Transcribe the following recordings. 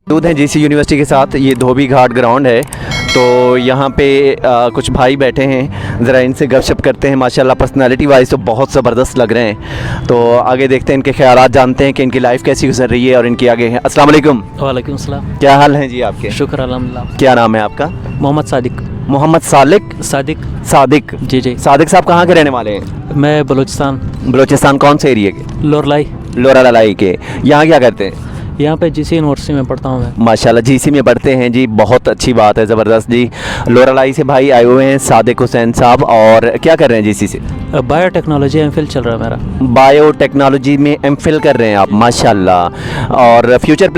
मौजूद हैं GC university के साथ। ये धोबी घाट ग्राउंड है, तो यहाँ पे कुछ भाई बैठे हैं, ज़रा इनसे गपशप करते हैं। माशाल्लाह पर्सनालिटी वाइज तो बहुत ज़बरदस्त लग रहे हैं। तो आगे देखते हैं, इनके ख़यालात जानते हैं कि इनकी लाइफ कैसी गुजर रही है और इनकी आगे हैं। अस्सलाम वालेकुम। वालेकुम सलाम। क्या हाल है जी आपके? शुक्र अल्हम्दुलिल्लाह। क्या नाम है आपका? मोहम्मद सादिक। मोहम्मद सादिक। सादिक। जी। सादिक साहब कहाँ के रहने वाले हैं? मैं बलूचिस्तान। बलूचिस्तान कौन से एरिया के? लोरलाई। लोरालाई के। यहाँ क्या करते हैं? यहाँ पे जीसी यूनिवर्सिटी में पढ़ता हूँ मैं। माशाल्लाह जीसी में पढ़ते हैं जी, बहुत अच्छी बात है, ज़बरदस्त जी। लोरालाई से भाई आए हुए हैं सादिक हुसैन साहब, और क्या कर रहे हैं जीसी से? बायोटेक्नोलॉजी एमफिल चल रहा है मेरा। बायोटेक्नोलॉजी में एमफिल कर रहे हैं आप, माशाल्लाह। और फ्यूचर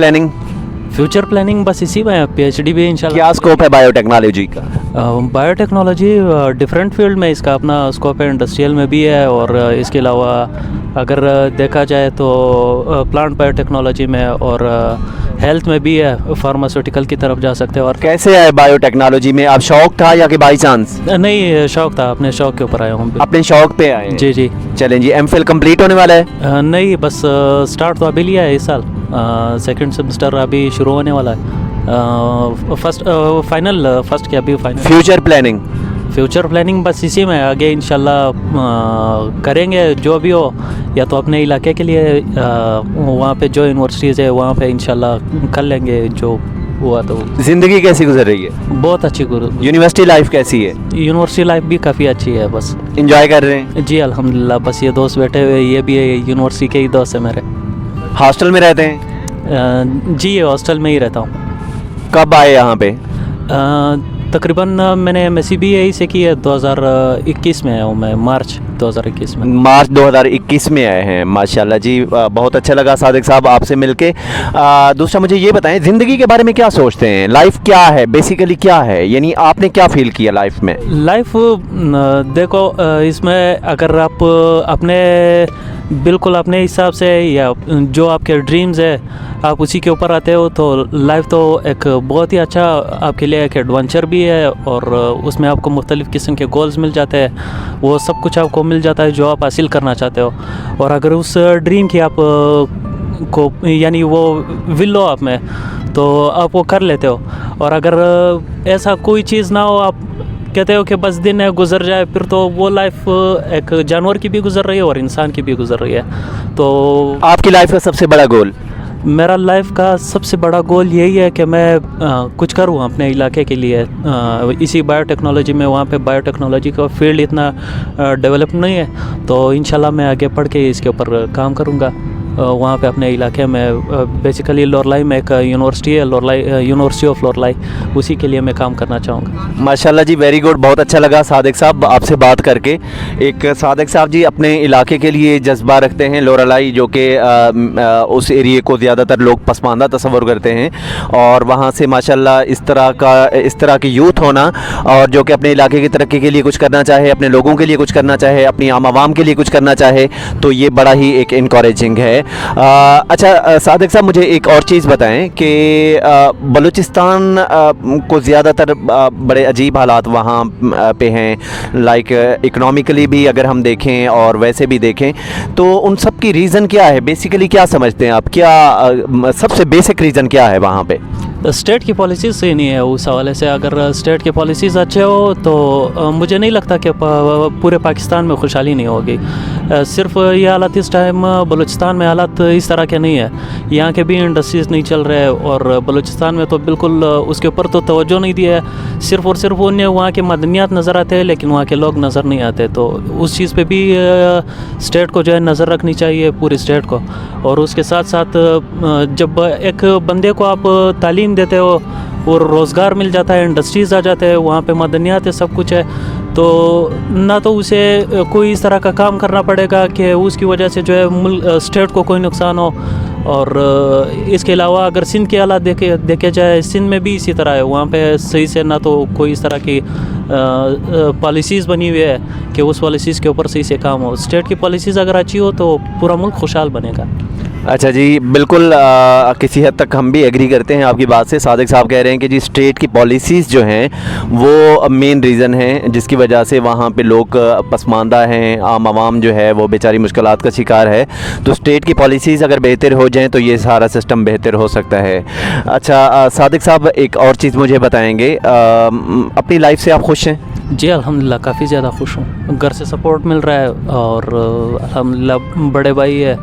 प्लानिंग बस इसी में पीएचडी भी इंशाल्लाह। क्या स्कोप है बायोटेक्नोलॉजी का? बायोटेक्नोलॉजी डिफरेंट फील्ड में इसका अपना स्कोप है, इंडस्ट्रियल में भी है, और इसके अलावा अगर देखा जाए तो प्लांट बायोटेक्नोलॉजी में और हेल्थ में भी है, फार्मास्यूटिकल की तरफ जा सकते हैं। और कैसे आए बायोटेक्नोलॉजी में? आप शौक था या कि बाई चांस? नहीं, शौक था, अपने शौक के ऊपर आया हूँ। अपने शौक पे आए? जी। चलें जी, एमफिल कंप्लीट होने वाला है? नहीं, बस स्टार्ट तो अभी लिया है इस साल। सेकंड सेमेस्टर अभी शुरू होने वाला है। फर्स्ट के अभी फाइनल। फ्यूचर प्लानिंग बस इसी में आगे इंशाल्लाह करेंगे जो भी हो, या तो अपने इलाके के लिए वहाँ पे जो यूनिवर्सिटीज़ है वहाँ पे इंशाल्लाह कर लेंगे जो हुआ। तो ज़िंदगी कैसी गुजर रही है? बहुत अच्छी यूनिवर्सिटी लाइफ कैसी है? यूनिवर्सिटी लाइफ भी काफ़ी अच्छी है, बस इंजॉय कर रहे हैं? जी अल्हम्दुलिल्लाह। बस ये दोस्त बैठे हुए, ये भी यूनिवर्सिटी के ही दोस्त है मेरे। हॉस्टल में रहते हैं? जी, ये हॉस्टल में ही रहता हूँ। कब आए यहाँ पे? तकरीबन मैंने एमएससी भी यही से की है, 2021 में आया हूँ मैं, मार्च 2021 में। मार्च 2021 में आए हैं, माशाल्लाह जी। बहुत अच्छा लगा सादिक साहब आपसे मिलके। दूसरा मुझे ये बताएं, ज़िंदगी के बारे में क्या सोचते हैं? लाइफ क्या है बेसिकली, क्या है, यानी आपने क्या फील किया लाइफ में? लाइफ देखो, इसमें अगर आप बिल्कुल अपने हिसाब से या जो आपके ड्रीम्स है आप उसी के ऊपर आते हो, तो लाइफ तो एक बहुत ही अच्छा आपके लिए एक एडवेंचर भी है, और उसमें आपको मुख्तलिफ़ किस्म के गोल्स मिल जाते हैं, वो सब कुछ आपको मिल जाता है जो आप हासिल करना चाहते हो। और अगर उस ड्रीम की आप को यानी वो विल हो आप में, तो आप वो कर लेते हो। और अगर ऐसा कोई चीज़ ना हो, आप कहते हो कि बस दिन है गुजर जाए, फिर तो वो लाइफ एक जानवर की भी गुजर रही है और इंसान की भी गुजर रही है। तो आपकी लाइफ का सबसे बड़ा गोल? मेरा लाइफ का सबसे बड़ा गोल यही है कि मैं कुछ करूँ अपने इलाके के लिए। इसी बायोटेक्नोलॉजी में, वहाँ पे बायोटेक्नोलॉजी का फील्ड इतना डेवलप नहीं है, तो इंशाल्लाह मैं आगे पढ़ के इसके ऊपर काम करूँगा। वहाँ पे अपने इलाके में बेसिकली लोरलाई में एक यूनिवर्सिटी है, लोरलाई यूनिवर्सिटी ऑफ लोरलाई, उसी के लिए मैं काम करना चाहूँगा। माशाल्लाह जी, वेरी गुड। बहुत अच्छा लगा सादिक साहब आपसे बात करके। एक सादिक साहब जी अपने इलाके के लिए जज्बा रखते हैं, लोरलाई जो कि उस एरिए को ज़्यादातर लोग पसमानदा तस्वुर करते हैं, और वहाँ से माशाल्लाह इस तरह की यूथ होना, और जो कि अपने इलाके की तरक्की के लिए कुछ करना चाहे, अपने लोगों के लिए कुछ करना चाहे, अपनी आम आवाम के लिए कुछ करना चाहे, तो ये बड़ा ही एक इनकरेजिंग है। अच्छा सादिक साहब, मुझे एक और चीज़ बताएं कि बलूचिस्तान को ज़्यादातर बड़े अजीब हालात वहाँ पे हैं, लाइक इकोनॉमिकली भी अगर हम देखें और वैसे भी देखें, तो उन सब की रीज़न क्या है बेसिकली? क्या समझते हैं आप, क्या सबसे बेसिक रीज़न क्या है वहाँ पे? स्टेट की पॉलिसीज़ सही नहीं है उस हवाले से। अगर स्टेट की पॉलिसीज़ अच्छे हो तो मुझे नहीं लगता कि पूरे पाकिस्तान में खुशहाली नहीं होगी। सिर्फ ये हालात इस टाइम बलूचिस्तान में हालात इस तरह के नहीं है, यहाँ के भी इंडस्ट्रीज़ नहीं चल रहे, और बलूचिस्तान में तो बिल्कुल उसके ऊपर तो तवज्जो नहीं दिया है। सिर्फ और सिर्फ उन्हें वहाँ के मदनियात नज़र आते हैं, लेकिन वहाँ के लोग नज़र नहीं आते। तो उस चीज़ पे भी स्टेट को जो है नज़र रखनी चाहिए, पूरी स्टेट को। और उसके साथ साथ जब एक बंदे को आप तालीम देते हो और रोज़गार मिल जाता है, इंडस्ट्रीज़ आ जाते हैं, वहाँ पे मदनियात है, सब कुछ है, तो ना तो उसे कोई इस तरह का काम करना पड़ेगा कि उसकी वजह से जो है स्टेट को कोई नुकसान हो। और इसके अलावा अगर सिंध के हालात देखे जाए, सिंध में भी इसी तरह है, वहाँ पे सही से ना तो कोई इस तरह की पॉलिसीज़ बनी हुई है कि उस पॉलिसीज़ के ऊपर सही से काम हो। स्टेट की पॉलिसीज़ अगर अच्छी हो तो पूरा मुल्क खुशहाल बनेगा। अच्छा जी, बिल्कुल किसी हद तक हम भी एग्री करते हैं आपकी बात से। सादिक साहब कह रहे हैं कि जी स्टेट की पॉलिसीज़ जो हैं वो मेन रीज़न हैं जिसकी वजह से वहाँ पे लोग पसमानदा हैं, आम आवाम जो है वो बेचारी मुश्किलात का शिकार है। तो स्टेट की पॉलिसीज़ अगर बेहतर हो जाएं तो ये सारा सिस्टम बेहतर हो सकता है। अच्छा सादिक साहब, एक और चीज़ मुझे बताएंगे, अपनी लाइफ से आप खुश हैं? जी अल्हम्दुलिल्लाह काफ़ी ज़्यादा खुश हूँ। घर से सपोर्ट मिल रहा है और अल्हम्दुलिल्लाह बड़े भाई है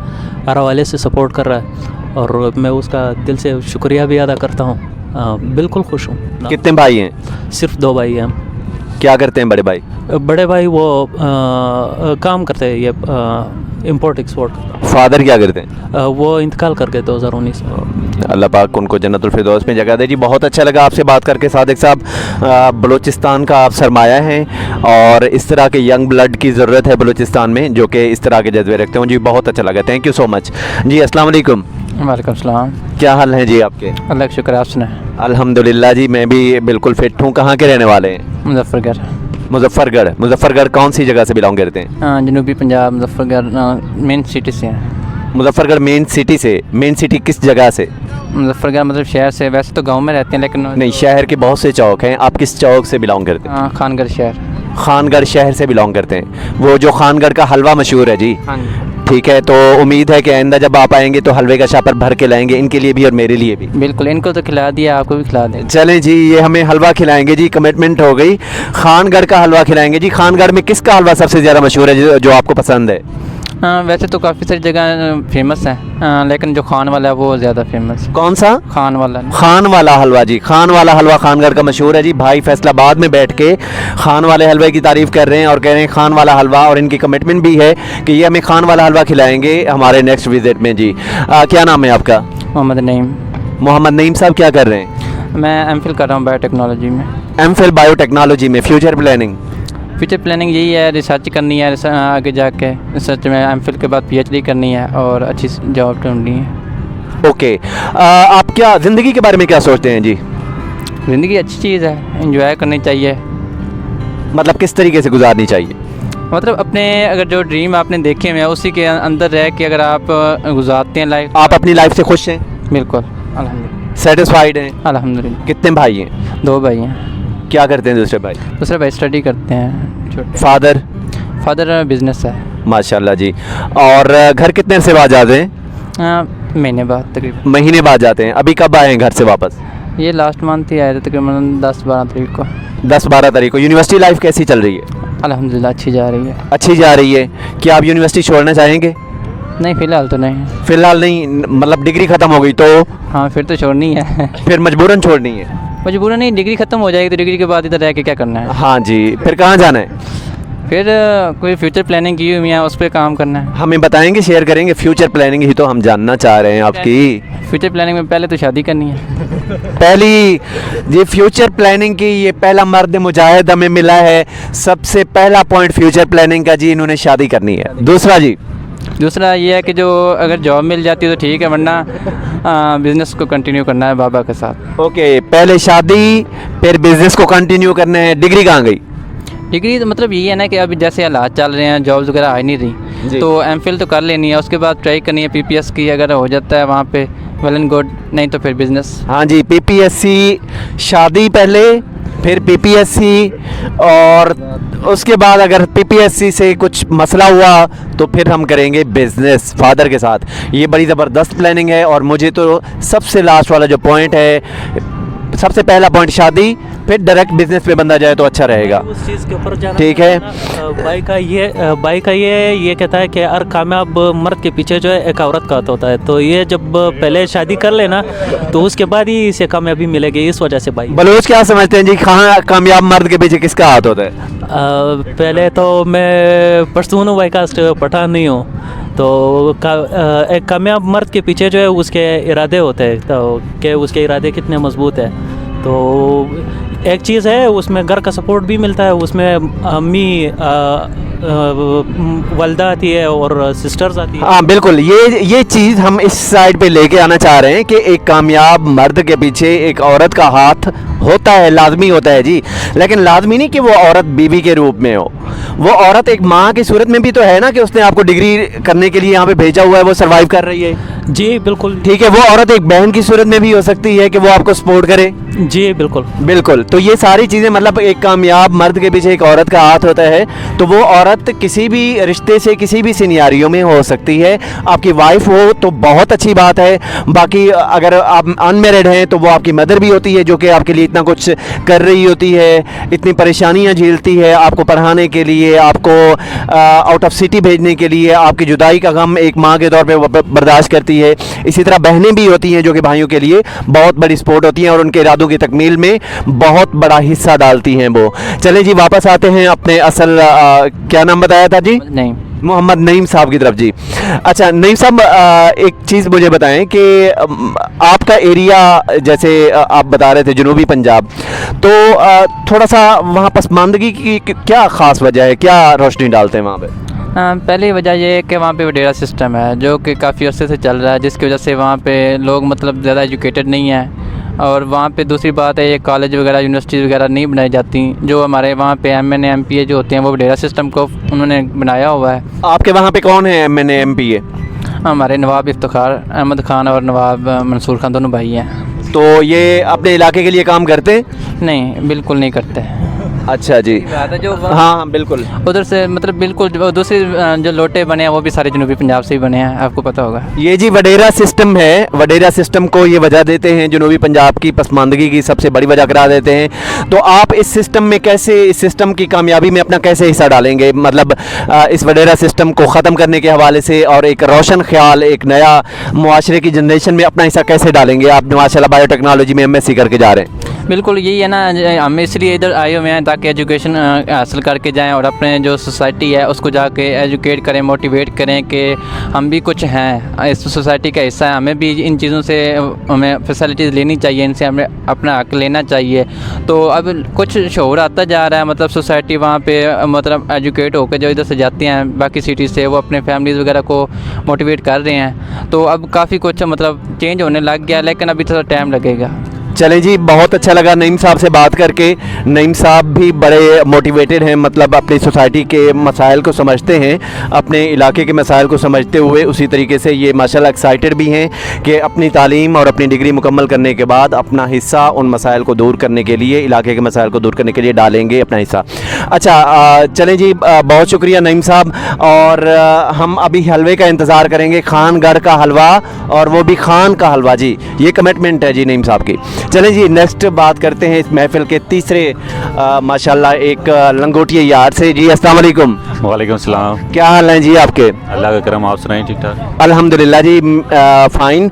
हर हवाले से सपोर्ट कर रहा है और मैं उसका दिल से शुक्रिया भी अदा करता हूँ। बिल्कुल खुश हूँ। कितने भाई हैं? सिर्फ 2 भाई हैं हम। क्या करते हैं बड़े भाई? बड़े भाई वो काम करते हैं, ये इंपोर्ट एक्सपोर्ट। फादर क्या करते हैं? वो इंतकाल कर गए 2019 में। अल्लाह पाक उनको जन्नतुल फिरदौस में जगह दे जी। बहुत अच्छा लगा आपसे बात करके सादिक साहब। बलूचिस्तान का आप सरमाया हैं और इस तरह के यंग ब्लड की ज़रूरत है बलूचिस्तान में जो कि इस तरह के जज्बे रखते हैं जी। बहुत अच्छा लगा, थैंक यू सो मच जी। अस्सलाम वालेकुम। वालेकुम सलाम। क्या हाल है जी आपके? अल्लाह का शुक्र, आप सुनाएं। अल्हम्दुलिल्लाह जी, मैं भी बिल्कुल फिट हूँ। कहाँ के रहने वाले हैं? मुजफ्फरगढ़। मुजफ्फरगढ़। मुजफ्फरगढ़ कौन सी जगह से बिलोंग करते हैं? जनूबी पंजाब, मुजफ्फरगढ़ मेन सिटी से हैं। मुजफ्फरगढ़ मेन सिटी से। मेन सिटी किस जगह से? मुजफ्फरगढ़ मतलब शहर से, वैसे तो गांव में रहते हैं लेकिन नहीं, शहर के बहुत से चौक हैं, आप किस चौक से बिलोंग करते हैं? खानगढ़ शहर। खानगढ़ शहर से बिलोंग करते हैं। वो जो खानगढ़ का हलवा मशहूर है जी। हाँ जी। ठीक है, तो उम्मीद है कि आइंदा जब आप आएंगे तो हलवे का शापर भर के लाएंगे, इनके लिए भी और मेरे लिए भी। बिल्कुल, इनको तो खिला दिया, आपको भी खिला दें। चलें जी, ये हमें हलवा खिलाएंगे जी, कमिटमेंट हो गई। खानगढ़ का हलवा खिलाएंगे जी। खानगढ़ में किसका हलवा सबसे ज़्यादा मशहूर है जो आपको पसंद है? वैसे तो काफ़ी सारी जगह फेमस है लेकिन जो खान वाला है वो ज़्यादा फेमस है। कौन सा? खान वाला। खान वाला हलवा जी। खान वाला हलवा खानगढ़ का मशहूर है जी। भाई फैसलाबाद में बैठ के खान वाले हलवे की तारीफ़ कर रहे हैं और कह रहे हैं खान वाला हलवा, और इनकी कमिटमेंट भी है कि ये हमें खान वाला हलवा खिलाएंगे हमारे नेक्स्ट विजिट में जी। क्या नाम है आपका? मोहम्मद नईम। मोहम्मद नईम साहब, क्या कर रहे हैं? मैं एमफिल कर रहा हूँ बायोटेक्नोलॉजी में। एमफिल बायोटेक्नोलॉजी में। Future planning? फ्यूचर प्लानिंग यही है, रिसर्च करनी है, आगे जाके रिसर्च में एमफिल के बाद पीएचडी करनी है और अच्छी जॉब ढूंढनी है। ओके। आप क्या ज़िंदगी के बारे में क्या सोचते हैं जी? ज़िंदगी अच्छी चीज़ है, एंजॉय करनी चाहिए। मतलब किस तरीके से गुजारनी चाहिए? मतलब अपने अगर जो ड्रीम आपने देखे हुए हैं उसी के अंदर रह के अगर आप गुजारते हैं लाइफ। आप अपनी लाइफ से खुश हैं? बिल्कुल अल्हम्दुलिल्लाह। सेटिस्फाइड हैं? अल्हम्दुलिल्लाह। कितने भाई हैं? 2 भाई हैं। क्या करते हैं दूसरे भाई? दूसरे भाई स्टडी करते हैं छोटे। फादर? फादर बिजनेस है। माशाल्लाह जी। और घर कितने से बाद जाते हैं? महीने बाद तकरीबन। महीने बाद जाते हैं। अभी कब आए हैं घर से वापस? ये लास्ट मंथ ही आए थे, तकरीबन 10-12 तारीख को। 10-12 तारीख को। यूनिवर्सिटी लाइफ कैसी चल रही है? अल्हम्दुलिल्लाह अच्छी जा रही है। अच्छी जा रही है। क्या आप यूनिवर्सिटी छोड़ना चाहेंगे? नहीं, फ़िलहाल तो नहीं। फ़िलहाल नहीं, मतलब डिग्री ख़त्म हो गई तो? हाँ, फिर तो छोड़नी है। फिर मजबूरन छोड़नी है? मजबूरन नहीं, डिग्री ख़त्म हो जाएगी तो डिग्री के बाद इधर रह के क्या करना है। हाँ जी। फिर कहाँ जाना है? फिर कोई फ्यूचर प्लानिंग की हुई है, उस पर काम करना है। हमें बताएंगे, शेयर करेंगे। फ्यूचर प्लानिंग ही तो हम जानना चाह रहे हैं आपकी। फ्यूचर प्लानिंग में पहले तो शादी करनी है। पहली जी फ्यूचर प्लानिंग की, ये पहला मर्द मुजाहिद हमें मिला है। सबसे पहला पॉइंट फ्यूचर प्लानिंग का जी, इन्होंने शादी करनी है। दूसरा जी? दूसरा ये है कि जो अगर जॉब मिल जाती है तो ठीक है, वरना बिज़नेस को कंटिन्यू करना है बाबा के साथ। ओके, पहले शादी फिर बिजनेस को कंटिन्यू करना है। डिग्री कहाँ गई? डिग्री तो मतलब यही है ना कि अभी जैसे हालात चल रहे हैं, जॉब्स वगैरह आ नहीं रही, तो एमफिल तो कर लेनी है, उसके बाद ट्राई करनी है पीपीएस की। अगर हो जाता है वहाँ पे वेल एंड गुड, नहीं तो फिर बिज़नेस। हाँ जी, पीपीएससी। शादी पहले, फिर पीपीएससी, और उसके बाद अगर पीपीएससी से कुछ मसला हुआ तो फिर हम करेंगे बिजनेस फादर के साथ। ये बड़ी ज़बरदस्त प्लानिंग है। और मुझे तो सबसे लास्ट वाला जो पॉइंट है, सबसे पहला पॉइंट शादी, फिर डायरेक्ट बिजनेस पे बंदा जाए तो अच्छा रहेगा। उस चीज़ के ऊपर जाना ठीक है। भाई का ये कहता है कि हर कामयाब मर्द के पीछे जो है एक औरत का हाथ होता है। तो ये जब पहले शादी कर लेना तो उसके बाद ही इसे कामयाबी मिलेगी। इस वजह से भाई बलूच क्या समझते हैं जी, कहाँ कामयाब मर्द के पीछे किसका हाथ होता है? पहले तो मैं पश्तून हूँ, भाई कास्ट पठान नहीं हूँ। तो एक कामयाब मर्द के पीछे जो है उसके इरादे होते हैं, तो कि उसके इरादे कितने मजबूत है। तो एक चीज़ है, उसमें घर का सपोर्ट भी मिलता है, उसमें अम्मी वालदा आती है और सिस्टर्स आती है। हाँ बिल्कुल, ये चीज़ हम इस साइड पे लेके आना चाह रहे हैं कि एक कामयाब मर्द के पीछे एक औरत का हाथ होता है, लाजमी होता है जी। लेकिन लाजमी नहीं कि वो औरत बीवी के रूप में हो। वो औरत एक माँ की सूरत में भी तो है ना, कि उसने आपको डिग्री करने के लिए यहाँ पे भेजा हुआ है, वो सर्वाइव कर रही है। जी बिल्कुल। ठीक है, वो औरत एक बहन की सूरत में भी हो सकती है कि वो आपको सपोर्ट करे। जी बिल्कुल। बिल्कुल, तो ये सारी चीज़ें मतलब एक कामयाब मर्द के पीछे एक औरत का हाथ होता है, तो वो औरत किसी भी रिश्ते से किसी भी सिनेरियो में हो सकती है। आपकी वाइफ हो तो बहुत अच्छी बात है, बाकी अगर आप अनमेरिड हैं तो वो आपकी मदर भी होती है जो कि आपके लिए इतना कुछ कर रही होती है, इतनी परेशानियां झेलती है आपको पढ़ाने के लिए, आपको आउट ऑफ सिटी भेजने के लिए, आपकी जुदाई का गम एक माँ के तौर पे वो बर्दाश्त करती है। इसी तरह बहनें भी होती हैं जो कि भाइयों के लिए बहुत बड़ी सपोर्ट होती हैं और उनके इरादों की तकमील में बहुत बड़ा हिस्सा डालती हैं वो। चलें जी, वापस आते हैं अपने असल क्या नाम बताया था जी? नहीं। मोहम्मद नईम साहब की तरफ जी। अच्छा नईम साहब, एक चीज़ मुझे बताएं कि आपका एरिया जैसे आप बता रहे थे जनूबी पंजाब, तो थोड़ा सा वहाँ पसमानदगी की क्या ख़ास वजह है, क्या रोशनी डालते हैं वहाँ पे? पहली वजह ये है कि वहाँ पे वडेरा सिस्टम है जो कि काफ़ी अर्से से चल रहा है, जिसकी वजह से वहाँ पे लोग मतलब ज़्यादा एजुकेटेड नहीं हैं। और वहाँ पे दूसरी बात है, ये कॉलेज वगैरह यूनिवर्सिटीज़ वगैरह नहीं बनाई जाती। जो हमारे वहाँ पे MNA MPA जो होते हैं वो वडेरा सिस्टम को उन्होंने बनाया हुआ है। आपके वहाँ पे कौन है MNA MPA? हमारे नवाब इफ्तिखार अहमद खान और नवाब मंसूर खान दोनों भाई हैं। तो ये अपने इलाके के लिए काम करते हैं? नहीं, बिल्कुल नहीं करते। अच्छा जी। बात है जो हाँ बिल्कुल। उधर से मतलब बिल्कुल दूसरे जो लोटे बने हैं वो भी सारे जनूबी पंजाब से ही बने हैं, आपको पता होगा। ये जी वडेरा सिस्टम है, वडेरा सिस्टम को ये वजह देते हैं, जनूबी पंजाब की पसमानदगी की सबसे बड़ी वजह करार देते हैं। तो आप इस सिस्टम में कैसे, इस सिस्टम की कामयाबी में अपना कैसे हिस्सा डालेंगे, मतलब इस वडेरा सिस्टम को ख़त्म करने के हवाले से, और एक रोशन ख्याल, एक नया मुआशरे की जनरेशन में अपना हिस्सा कैसे डालेंगे? आप माशाल्लाह बायोटेक्नोलॉजी में MSc करके जा रहे हैं। बिल्कुल यही है ना, हम इसलिए इधर आए हुए हैं ताकि एजुकेशन हासिल करके जाएं और अपने जो सोसाइटी है उसको जाके एजुकेट करें, मोटिवेट करें कि हम भी कुछ हैं, इस सोसाइटी का हिस्सा है, हमें भी इन चीज़ों से हमें फैसिलिटीज़ लेनी चाहिए, इनसे हमें अपना हक लेना चाहिए। तो अब कुछ शोर आता जा रहा है, मतलब सोसाइटी वहाँ पे मतलब एजुकेट होकर जो इधर से जाते हैं बाकी सिटी से, वो अपने फैमिलीज़ वगैरह को मोटिवेट कर रहे हैं। तो अब काफ़ी कुछ मतलब चेंज होने लग गया, लेकिन अभी थोड़ा टाइम लगेगा। चलें जी, बहुत अच्छा लगा नईम साहब से बात करके। नईम साहब भी बड़े मोटिवेटेड हैं, मतलब अपनी सोसाइटी के मसाइल को समझते हैं, अपने इलाके के मसाइल को समझते हुए उसी तरीके से ये माशाल्लाह एक्साइटेड भी हैं कि अपनी तालीम और अपनी डिग्री मुकम्मल करने के बाद अपना हिस्सा उन मसाइल को दूर करने के लिए, इलाके के मसाइल को दूर करने के लिए डालेंगे अपना हिस्सा। अच्छा चलें जी, बहुत शुक्रिया नईम साहब, और हम अभी हलवे का इंतज़ार करेंगे, खानगढ़ का हलवा, और वो भी खान का हलवा जी, ये कमिटमेंट है जी नईम साहब की। चलें जी, नेक्स्ट बात करते हैं इस महफिल के तीसरे माशाल्लाह एक लंगोटिया यार से। जी अस्सलाम वालेकुम। वालेकुम सलाम। क्या हाल हैं जी आपके? अल्लाह का करम, आप सुनाएं? ठीक ठाक अल्हम्दुलिल्लाह जी, फ़ाइन।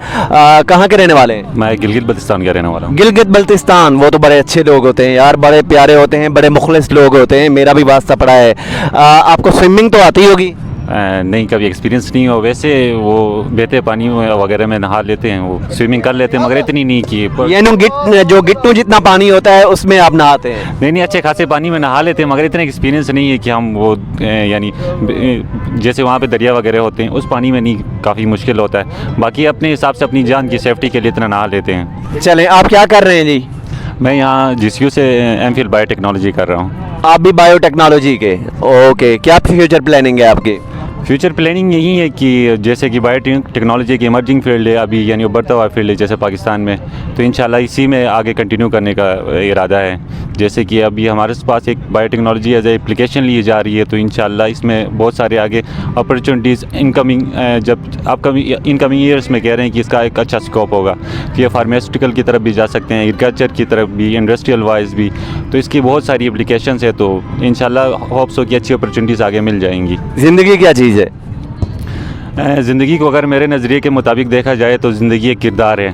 कहाँ के रहने वाले हैं? मैं गिलगित बल्तिस्तान का रहने वाला हूँ। गिलगित बल्तिस्तान, वो तो बड़े अच्छे लोग होते हैं यार, बड़े प्यारे होते हैं, बड़े मुखलिस लोग होते हैं, मेरा भी वास्ता पड़ा है। आपको स्विमिंग तो आती होगी? नहीं, कभी एक्सपीरियंस नहीं हो। वैसे वो बहते पानी वगैरह में नहा लेते हैं, वो स्विमिंग कर लेते हैं, मगर इतनी नहीं की। यानी जो गिट्टू जितना पानी होता है उसमें आप नहाते हैं? नहीं, अच्छे खासे पानी में नहा लेते हैं, मगर इतना एक्सपीरियंस नहीं है कि हम वो यानी जैसे वहाँ पे दरिया वगैरह होते हैं उस पानी में नहीं, काफ़ी मुश्किल होता है। बाकी अपने हिसाब से अपनी जान की सेफ्टी के लिए इतना नहा लेते हैं। चलें, आप क्या कर रहे हैं जी? मैं यहाँ GCU से MPhil बायोटेक्नोलॉजी कर रहा हूँ। आप भी बायोटेक्नोलॉजी के? ओके, क्या फ्यूचर प्लानिंग है आपकी? फ्यूचर प्लानिंग यही है कि जैसे कि बायोटेक्नोलॉजी की इमर्जिंग फील्ड है अभी, यानी उभरता हुआ फील्ड है जैसे पाकिस्तान में, तो इंशाल्लाह इसी में आगे कंटिन्यू करने का इरादा है। जैसे कि अभी हमारे पास एक बायोटेक्नोलॉजी एज ए एप्लीकेशन ली जा रही है, तो इंशाल्लाह इसमें बहुत सारे आगे अपॉर्चुनिटीज़ इनकमिंग ईयर्स में कह रहे हैं कि इसका एक अच्छा स्कोप होगा कि ये फार्मास्यूटिकल की तरफ भी जा सकते हैं, एग्रीकल्चर की तरफ भी, इंडस्ट्रियल वाइज भी, तो इसकी बहुत सारी एप्लीकेशंस है। तो इंशाल्लाह होप्स हो कि अच्छी अपॉर्चुनिटीज़ आगे मिल जाएंगी। ज़िंदगी क्या चीज़ है? ज़िंदगी को अगर मेरे नज़रिए के मुताबिक देखा जाए तो ज़िंदगी एक किरदार है।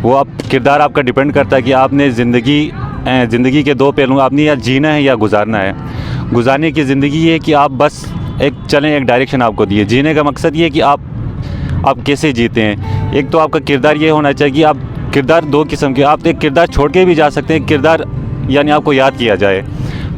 वो आप किरदार आपका डिपेंड करता है कि आपने ज़िंदगी के दो पहलू, आपने या जीना है या गुजारना है। गुजारने की ज़िंदगी ये है कि आप बस एक डायरेक्शन आपको दिए। जीने का मकसद ये है कि आप कैसे जीते हैं। एक तो आपका किरदार ये होना चाहिए कि आप किरदार दो किस्म के, आप एक किरदार छोड़ के भी जा सकते हैं, किरदार यानी आपको याद किया जाए।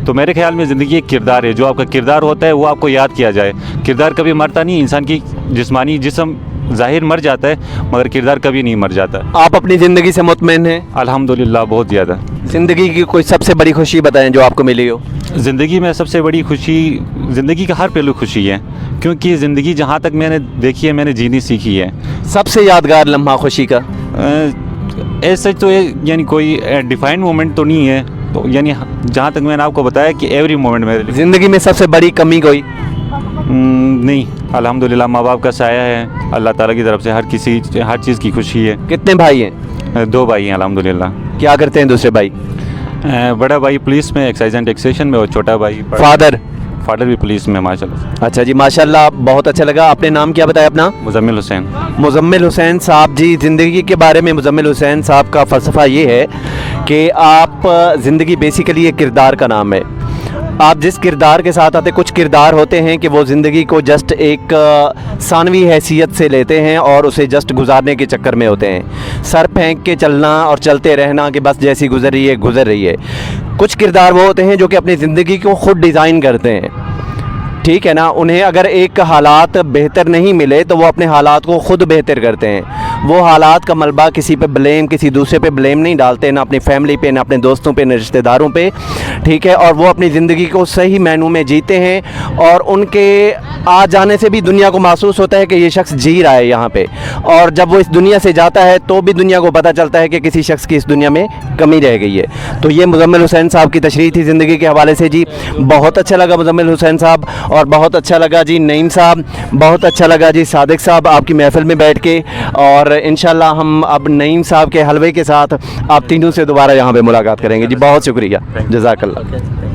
तो मेरे ख्याल में ज़िंदगी एक किरदार है, जो आपका किरदार होता है वो आपको याद किया जाए। किरदार कभी मरता नहीं, इंसान की जिस्मानी जिस्म ज़ाहिर मर जाता है मगर किरदार कभी नहीं मर जाता। आप अपनी ज़िंदगी से मुतमईन हैं? अल्हम्दुलिल्लाह, बहुत ज़्यादा। ज़िंदगी की कोई सबसे बड़ी खुशी बताएं जो आपको मिली हो। ज़िंदगी में सबसे बड़ी खुशी, ज़िंदगी का हर पहलू खुशी है, क्योंकि ज़िंदगी जहाँ तक मैंने देखी है मैंने जीनी सीखी है। सबसे यादगार लम्हा खुशी का? ऐसा तो ये यानी कोई डिफाइंड मोमेंट तो नहीं है, तो यानी जहाँ तक मैंने आपको बताया कि एवरी मोमेंट मेरे लिए। ज़िंदगी में सबसे बड़ी कमी कोई? नहीं, अल्हम्दुलिल्लाह माँ बाप का साया है, अल्लाह ताला की तरफ से हर चीज़ की खुशी है। कितने भाई हैं? 2 भाई हैं अल्हम्दुलिल्लाह। क्या करते हैं दूसरे भाई? बड़ा भाई पुलिस में एक्साइज एंड टैक्सेशन में, और छोटा भाई फादर भी पुलिस में माशाल्लाह। अच्छा जी, माशाल्लाह, बहुत अच्छा लगा। आपने नाम क्या बताया अपना? मुजम्मिल हुसैन। मुजम्मिल हुसैन साहब जी, ज़िंदगी के बारे में मुजम्मिल हुसैन साहब का फ़लसफ़ा ये है कि आप ज़िंदगी बेसिकली एक किरदार का नाम है। आप जिस किरदार के साथ आते, कुछ किरदार होते हैं कि वो ज़िंदगी को जस्ट एक सानवी हैसियत से लेते हैं और उसे जस्ट गुजारने के चक्कर में होते हैं, सर फेंक के चलना और चलते रहना कि बस जैसी गुजर रही है। कुछ किरदार वो होते हैं जो कि अपनी ज़िंदगी को ख़ुद डिज़ाइन करते हैं, ठीक है ना। उन्हें अगर एक हालात बेहतर नहीं मिले तो वो अपने हालात को ख़ुद बेहतर करते हैं। वो हालात का मलबा किसी दूसरे पे ब्लेम नहीं डालते, ना अपनी फैमिली पे, ना अपने दोस्तों पे, ना रिश्तेदारों पे, ठीक है। और वो अपनी ज़िंदगी को सही मायनों में जीते हैं और उनके आ जाने से भी दुनिया को महसूस होता है कि ये शख्स जी रहा है यहाँ पे। और जब वो इस दुनिया से जाता है तो भी दुनिया को पता चलता है कि किसी शख्स की इस दुनिया में कमी रह गई है। तो ये मुजम्मिल हुसैन साहब की तशरीह थी ज़िंदगी के हवाले से जी। बहुत अच्छा लगा मुजम्मिल हुसैन साहब, और बहुत अच्छा लगा जी नईम साहब, बहुत अच्छा लगा जी सादिक साहब आपकी महफ़िल में बैठ के। और इंशाल्लाह हम अब नईम साहब के हलवे के साथ आप तीनों से दोबारा यहाँ पे मुलाकात करेंगे जी। बहुत शुक्रिया, जज़ाकल्लाह।